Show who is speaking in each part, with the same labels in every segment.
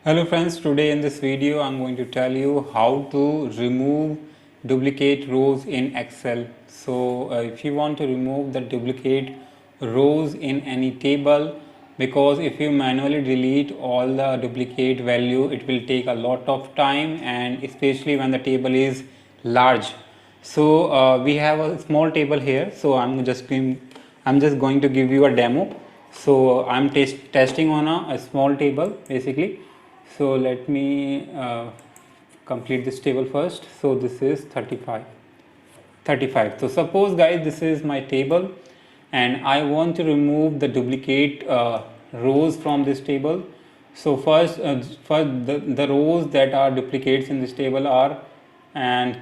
Speaker 1: Hello friends, today in this video I'm going to tell you how to remove duplicate rows in Excel. So if you want to remove the duplicate rows in any table, because if you manually delete all the duplicate value, it will take a lot of time, and especially when the table is large. So we have a small table here, so I'm just going to give you a demo. So I'm testing on a small table basically. So let me complete this table first. So this is 35. So suppose guys, this is my table and I want to remove the duplicate rows from this table. So first the rows that are duplicates in this table are, and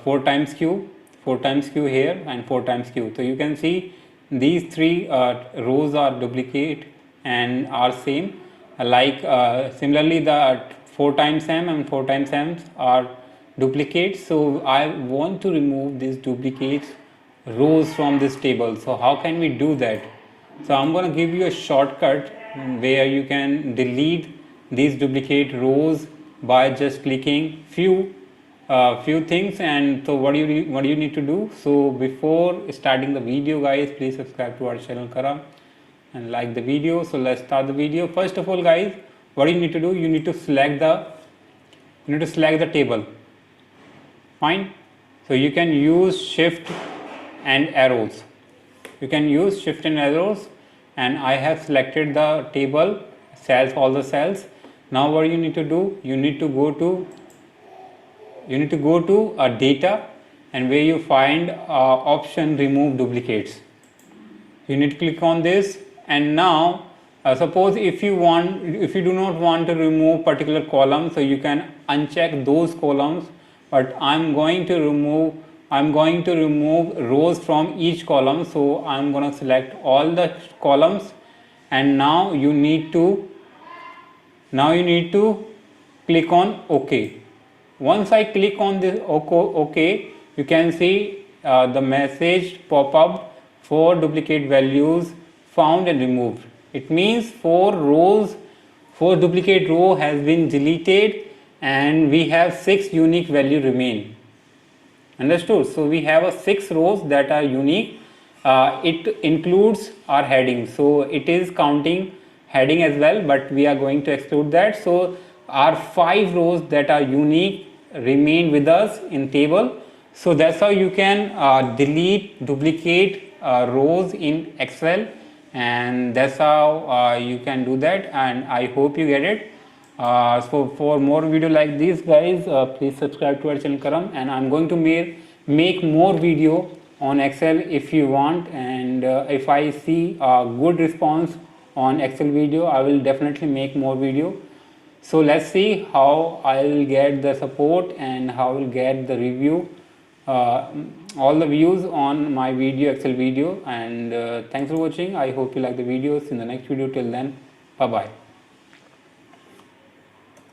Speaker 1: 4 times q here and 4 times q. So you can see these three rows are duplicate and are same. Similarly, the 4 times m and 4 times m are duplicates. So I want to remove these duplicates rows from this table. So how can we do that? So I'm going to give you a shortcut where you can delete these duplicate rows by just clicking few things. And so what do you need to do? So before starting the video guys, please subscribe to our channel KaRam and like the video. So let's start the video. First of all guys, what you need to do, you need to select the table. Fine. So you can use shift and arrows. And I have selected the table cells, all the cells. Now what you need to do, you need to go to data, and where you find option remove duplicates. You need to click on this. And now suppose if you do not want to remove particular column, so you can uncheck those columns, but I'm going to remove rows from each column. So I'm going to select all the columns, and now you need to click on OK. Once I click on this OK, you can see the message pop up for duplicate values found and removed. It means 4 duplicate row has been deleted, and we have 6 unique value remain. Understood? So we have 6 rows that are unique. It includes our heading, so it is counting heading as well, but we are going to exclude that. So our 5 rows that are unique remain with us in table. So that's how you can delete duplicate rows in Excel, and that's how you can do that, and I hope you get it. So for more video like this guys, please subscribe to our channel KaRam, and I'm going to make more video on Excel if you want, and if I see a good response on Excel video, I will definitely make more video. So let's see how I will get the support and how I will get the review, all the views on my video, Excel video. And thanks for watching. I hope you like the videos. In the next video, till then, bye bye.